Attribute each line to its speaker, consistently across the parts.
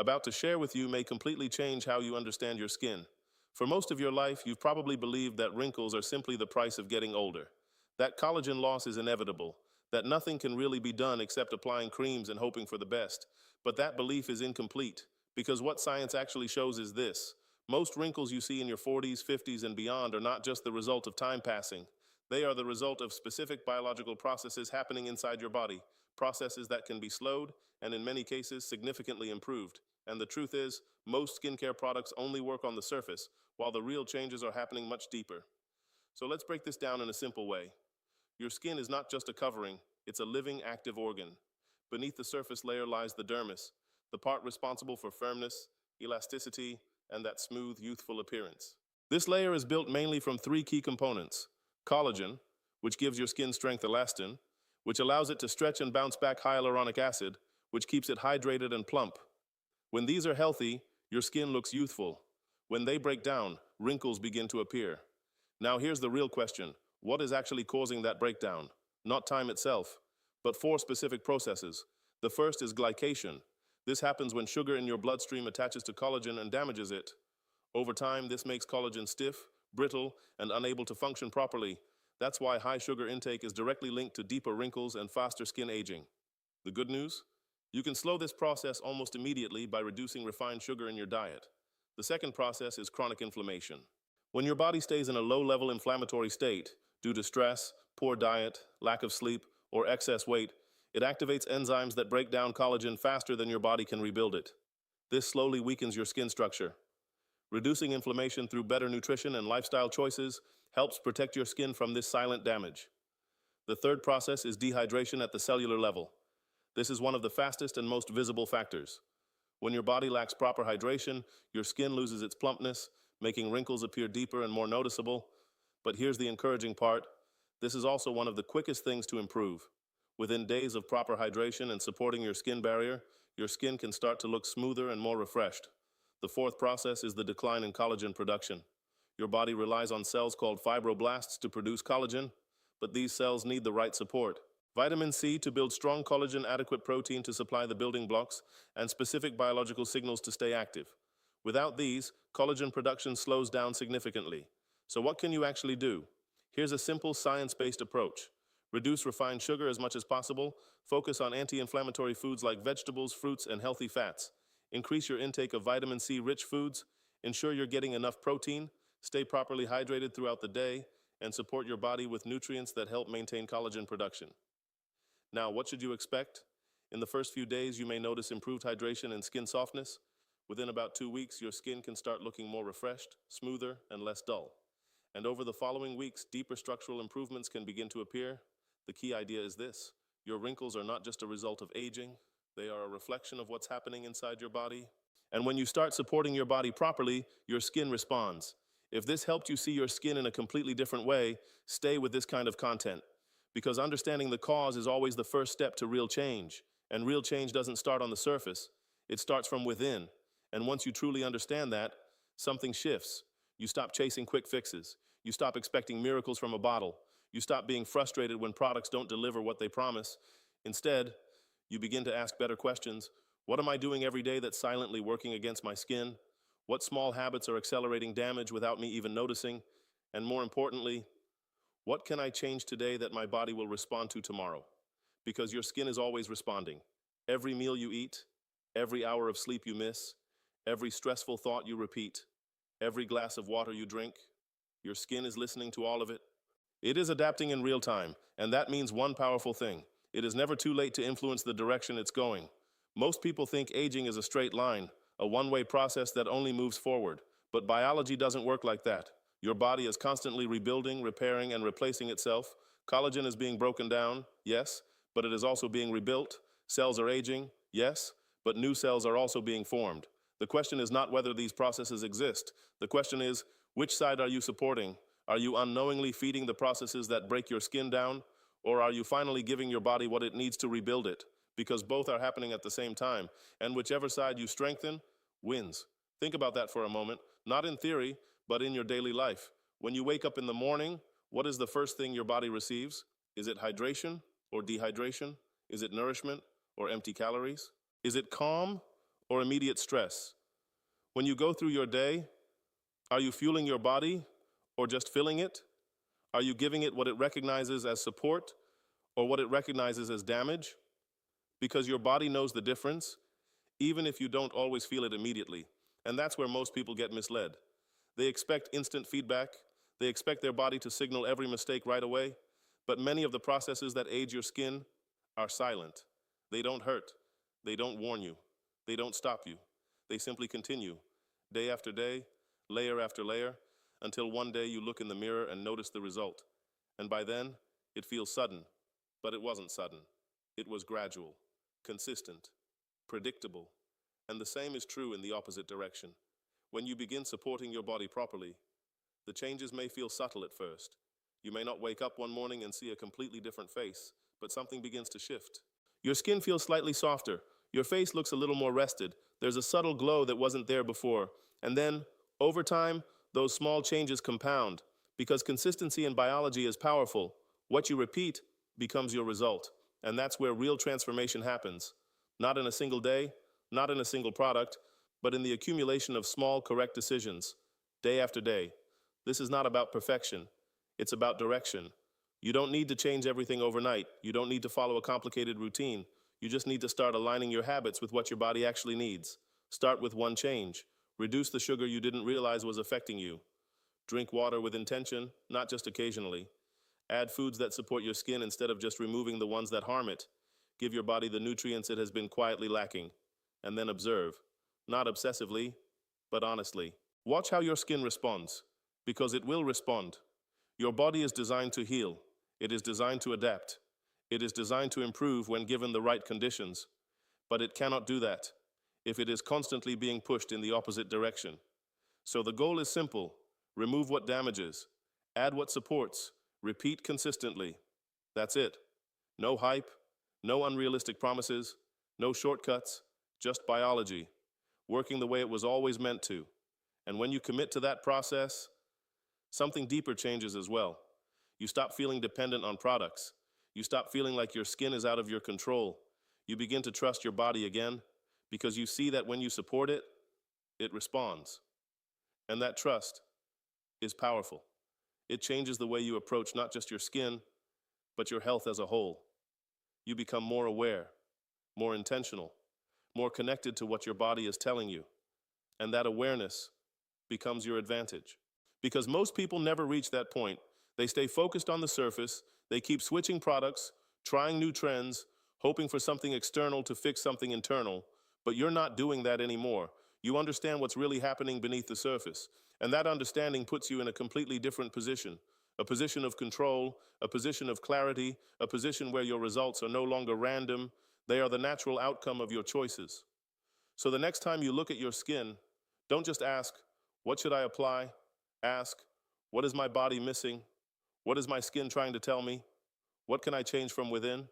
Speaker 1: about to share with you may completely change how you understand your skin. For most of your life, you've probably believed that wrinkles are simply the price of getting older, that collagen loss is inevitable, that nothing can really be done except applying creams and hoping for the best. But that belief is incomplete, because what science actually shows is this. Most wrinkles you see in your 40s, 50s, and beyond are not just the result of time passing. They are the result of specific biological processes happening inside your body, processes that can be slowed and in many cases significantly improved. And the truth is, most skincare products only work on the surface, while the real changes are happening much deeper. So let's break this down in a simple way. Your skin is not just a covering, it's a living, active organ. Beneath the surface layer lies the dermis, the part responsible for firmness, elasticity, and that smooth, youthful appearance. This layer is built mainly from three key components: collagen, which gives your skin strength; elastin, which allows it to stretch and bounce back; hyaluronic acid, which keeps it hydrated and plump. When these are healthy, your skin looks youthful. When they break down, wrinkles begin to appear. Now here's the real question. What is actually causing that breakdown? Not time itself, but four specific processes. The first is glycation. This happens when sugar in your bloodstream attaches to collagen and damages it. Over time, this makes collagen stiff, brittle, and unable to function properly. That's why high sugar intake is directly linked to deeper wrinkles and faster skin aging. The good news? You can slow this process almost immediately by reducing refined sugar in your diet. The second process is chronic inflammation. When your body stays in a low-level inflammatory state due to stress, poor diet, lack of sleep, or excess weight, it activates enzymes that break down collagen faster than your body can rebuild it. This slowly weakens your skin structure. Reducing inflammation through better nutrition and lifestyle choices helps protect your skin from this silent damage. The third process is dehydration at the cellular level. This is one of the fastest and most visible factors. When your body lacks proper hydration, your skin loses its plumpness, making wrinkles appear deeper and more noticeable. But here's the encouraging part. This is also one of the quickest things to improve. Within days of proper hydration and supporting your skin barrier, your skin can start to look smoother and more refreshed. The fourth process is the decline in collagen production. Your body relies on cells called fibroblasts to produce collagen, but these cells need the right support. Vitamin C to build strong collagen, adequate protein to supply the building blocks, and specific biological signals to stay active. Without these, collagen production slows down significantly. So what can you actually do? Here's a simple science-based approach. Reduce refined sugar as much as possible. Focus on anti-inflammatory foods like vegetables, fruits, and healthy fats. Increase your intake of vitamin C-rich foods. Ensure you're getting enough protein. Stay properly hydrated throughout the day, and support your body with nutrients that help maintain collagen production. Now, what should you expect? In the first few days, you may notice improved hydration and skin softness. Within about 2 weeks, your skin can start looking more refreshed, smoother, and less dull. And over the following weeks, deeper structural improvements can begin to appear. The key idea is this: your wrinkles are not just a result of aging, they are a reflection of what's happening inside your body. And when you start supporting your body properly, your skin responds. If this helped you see your skin in a completely different way, stay with this kind of content. Because understanding the cause is always the first step to real change. And real change doesn't start on the surface. It starts from within. And once you truly understand that, something shifts. You stop chasing quick fixes. You stop expecting miracles from a bottle. You stop being frustrated when products don't deliver what they promise. Instead, you begin to ask better questions. What am I doing every day that's silently working against my skin? What small habits are accelerating damage without me even noticing? And more importantly, what can I change today that my body will respond to tomorrow? Because your skin is always responding. Every meal you eat, every hour of sleep you miss, every stressful thought you repeat, every glass of water you drink, your skin is listening to all of it. It is adapting in real time, and that means one powerful thing. It is never too late to influence the direction it's going. Most people think aging is a straight line, a one-way process that only moves forward. But biology doesn't work like that. Your body is constantly rebuilding, repairing, and replacing itself. Collagen is being broken down, yes, but it is also being rebuilt. Cells are aging, yes, but new cells are also being formed. The question is not whether these processes exist. The question is, which side are you supporting? Are you unknowingly feeding the processes that break your skin down? Or are you finally giving your body what it needs to rebuild it? Because both are happening at the same time, and whichever side you strengthen, wins. Think about that for a moment, not in theory, but in your daily life. When you wake up in the morning, what is the first thing your body receives? Is it hydration or dehydration? Is it nourishment or empty calories? Is it calm or immediate stress? When you go through your day, are you fueling your body or just filling it? Are you giving it what it recognizes as support or what it recognizes as damage? Because your body knows the difference, even if you don't always feel it immediately. And that's where most people get misled. They expect instant feedback. They expect their body to signal every mistake right away. But many of the processes that age your skin are silent. They don't hurt. They don't warn you. They don't stop you. They simply continue, day after day, layer after layer, until one day you look in the mirror and notice the result. And by then, it feels sudden. But it wasn't sudden. It was gradual, consistent, predictable. And the same is true in the opposite direction. When you begin supporting your body properly, the changes may feel subtle at first. You may not wake up one morning and see a completely different face, but something begins to shift. Your skin feels slightly softer. Your face looks a little more rested. There's a subtle glow that wasn't there before. And then, over time, those small changes compound. Because consistency in biology is powerful. What you repeat becomes your result. And that's where real transformation happens. Not in a single day, not in a single product, but in the accumulation of small, correct decisions, day after day. This is not about perfection. It's about direction. You don't need to change everything overnight. You don't need to follow a complicated routine. You just need to start aligning your habits with what your body actually needs. Start with one change. Reduce the sugar you didn't realize was affecting you. Drink water with intention, not just occasionally. Add foods that support your skin instead of just removing the ones that harm it. Give your body the nutrients it has been quietly lacking. And then observe. Not obsessively, but honestly. Watch how your skin responds, because it will respond. Your body is designed to heal. It is designed to adapt. It is designed to improve when given the right conditions. But it cannot do that if it is constantly being pushed in the opposite direction. So the goal is simple. Remove what damages. Add what supports. Repeat consistently. That's it. No hype, no unrealistic promises, no shortcuts, just biology, working the way it was always meant to. And when you commit to that process, something deeper changes as well. You stop feeling dependent on products. You stop feeling like your skin is out of your control. You begin to trust your body again because you see that when you support it, it responds. And that trust is powerful. It changes the way you approach not just your skin, but your health as a whole. You become more aware, more intentional, more connected to what your body is telling you. And that awareness becomes your advantage. Because most people never reach that point. They stay focused on the surface. They keep switching products, trying new trends, hoping for something external to fix something internal. But you're not doing that anymore. You understand what's really happening beneath the surface. And that understanding puts you in a completely different position. A position of control, a position of clarity, a position where your results are no longer random. They are the natural outcome of your choices. So the next time you look at your skin, don't just ask, what should I apply? Ask, what is my body missing? What is my skin trying to tell me? What can I change from within?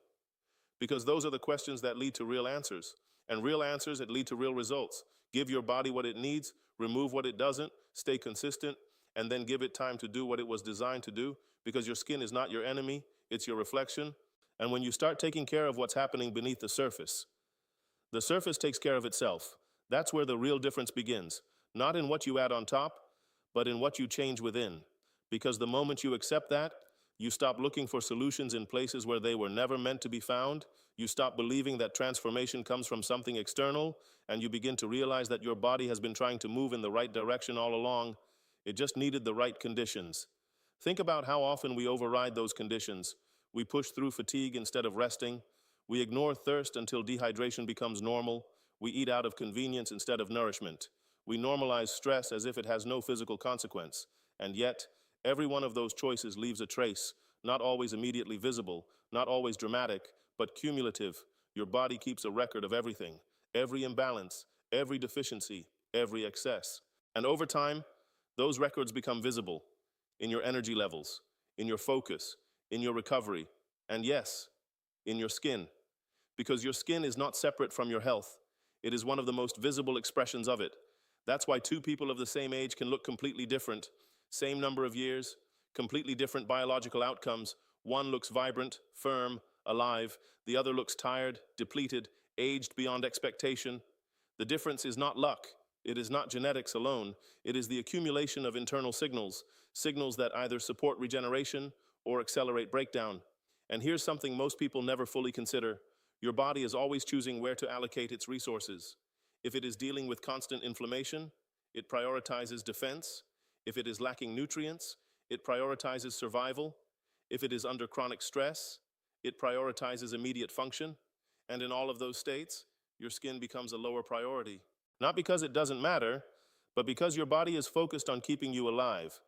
Speaker 1: Because those are the questions that lead to real answers. And real answers that lead to real results. Give your body what it needs, remove what it doesn't, stay consistent, and then give it time to do what it was designed to do, because your skin is not your enemy, it's your reflection. And when you start taking care of what's happening beneath the surface takes care of itself. That's where the real difference begins. Not in what you add on top, but in what you change within. Because the moment you accept that, you stop looking for solutions in places where they were never meant to be found. You stop believing that transformation comes from something external, and you begin to realize that your body has been trying to move in the right direction all along. It just needed the right conditions. Think about how often we override those conditions. We push through fatigue instead of resting. We ignore thirst until dehydration becomes normal. We eat out of convenience instead of nourishment. We normalize stress as if it has no physical consequence. And yet, every one of those choices leaves a trace, not always immediately visible, not always dramatic, but cumulative. Your body keeps a record of everything, every imbalance, every deficiency, every excess. And over time, those records become visible in your energy levels, in your focus, in your recovery, and yes, in your skin. Because your skin is not separate from your health. It is one of the most visible expressions of it. That's why two people of the same age can look completely different. Same number of years, completely different biological outcomes. One looks vibrant, firm, alive. The other looks tired, depleted, aged beyond expectation. The difference is not luck. It is not genetics alone. It is the accumulation of internal signals, signals that either support regeneration or accelerate breakdown. And here's something most people never fully consider. Your body is always choosing where to allocate its resources. If it is dealing with constant inflammation, it prioritizes defense. If it is lacking nutrients, it prioritizes survival. If it is under chronic stress, it prioritizes immediate function. And in all of those states, your skin becomes a lower priority. Not because it doesn't matter, but because your body is focused on keeping you alive.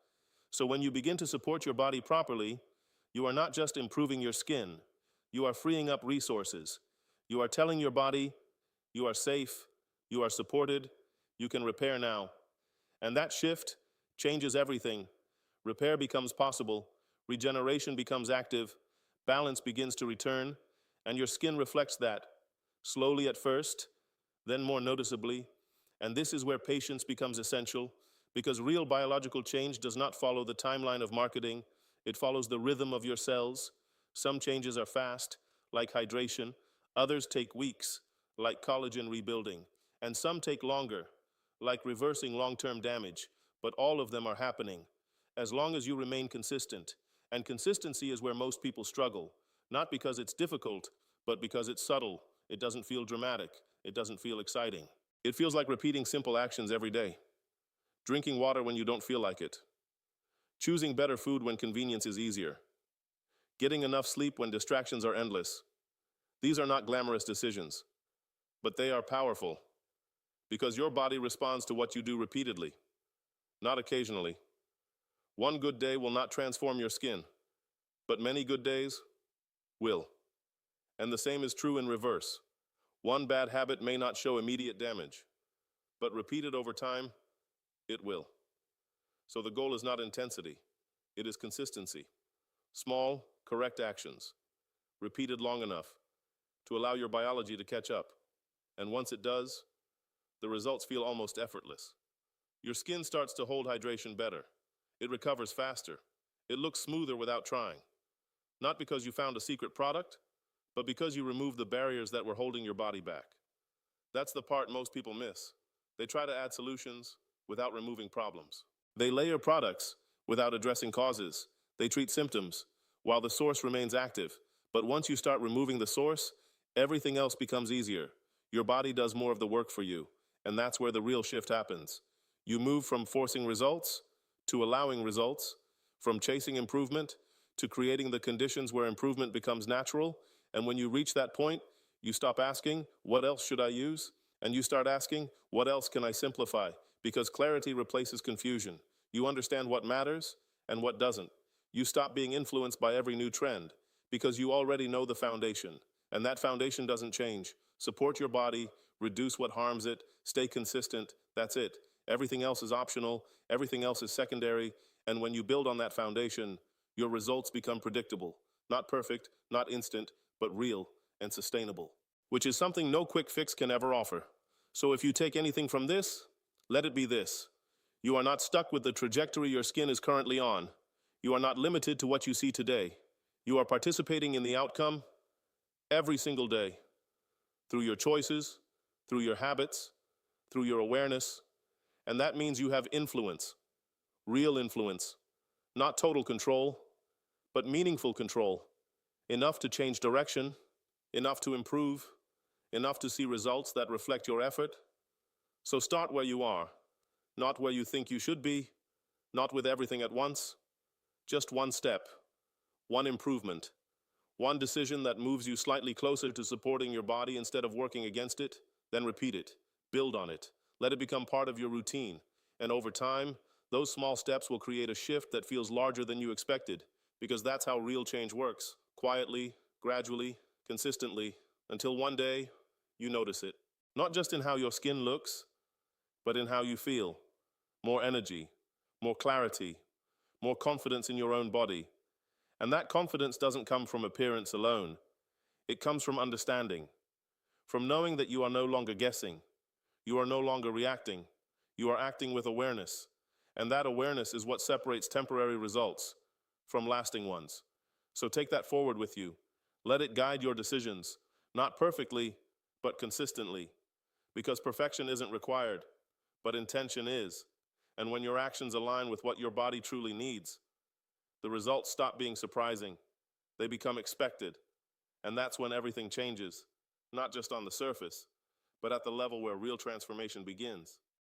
Speaker 1: So when you begin to support your body properly, you are not just improving your skin, you are freeing up resources. You are telling your body, you are safe, you are supported, you can repair now. And that shift changes everything. Repair becomes possible, regeneration becomes active, balance begins to return, and your skin reflects that, slowly at first, then more noticeably. And this is where patience becomes essential, because real biological change does not follow the timeline of marketing. It follows the rhythm of your cells. Some changes are fast, like hydration. Others take weeks, like collagen rebuilding. And some take longer, like reversing long-term damage. But all of them are happening, as long as you remain consistent. And consistency is where most people struggle, not because it's difficult, but because it's subtle. It doesn't feel dramatic. It doesn't feel exciting. It feels like repeating simple actions every day. Drinking water when you don't feel like it. Choosing better food when convenience is easier. Getting enough sleep when distractions are endless. These are not glamorous decisions, but they are powerful because your body responds to what you do repeatedly, not occasionally. One good day will not transform your skin, but many good days will. And the same is true in reverse. One bad habit may not show immediate damage, but repeated over time, it will. So the goal is not intensity, it is consistency. Small, correct actions, repeated long enough to allow your biology to catch up. And once it does, the results feel almost effortless. Your skin starts to hold hydration better. It recovers faster. It looks smoother without trying. Not because you found a secret product, but because you removed the barriers that were holding your body back. That's the part most people miss. They try to add solutions without removing problems. They layer products without addressing causes. They treat symptoms while the source remains active. But once you start removing the source, everything else becomes easier. Your body does more of the work for you, and that's where the real shift happens. You move from forcing results to allowing results, from chasing improvement to creating the conditions where improvement becomes natural. And when you reach that point, you stop asking, what else should I use? And you start asking, what else can I simplify? Because clarity replaces confusion. You understand what matters and what doesn't. You stop being influenced by every new trend because you already know the foundation. And that foundation doesn't change. Support your body, reduce what harms it, stay consistent. That's it. Everything else is optional. Everything else is secondary. And when you build on that foundation, your results become predictable. Not perfect, not instant, but real and sustainable, which is something no quick fix can ever offer. So if you take anything from this, let it be this. You are not stuck with the trajectory your skin is currently on. You are not limited to what you see today. You are participating in the outcome every single day through your choices, through your habits, through your awareness. And that means you have influence, real influence, not total control, but meaningful control. Enough to change direction, enough to improve, enough to see results that reflect your effort. So start where you are, not where you think you should be, not with everything at once. Just one step, one improvement, one decision that moves you slightly closer to supporting your body instead of working against it. Then repeat it, build on it, let it become part of your routine. And over time, those small steps will create a shift that feels larger than you expected, because that's how real change works. Quietly, gradually, consistently, until one day you notice it. Not just in how your skin looks, but in how you feel. More energy, more clarity, more confidence in your own body. And that confidence doesn't come from appearance alone. It comes from understanding, from knowing that you are no longer guessing. You are no longer reacting. You are acting with awareness. And that awareness is what separates temporary results from lasting ones. So take that forward with you. Let it guide your decisions, not perfectly, but consistently. Because perfection isn't required, but intention is. And when your actions align with what your body truly needs, the results stop being surprising. They become expected. And that's when everything changes, not just on the surface, but at the level where real transformation begins.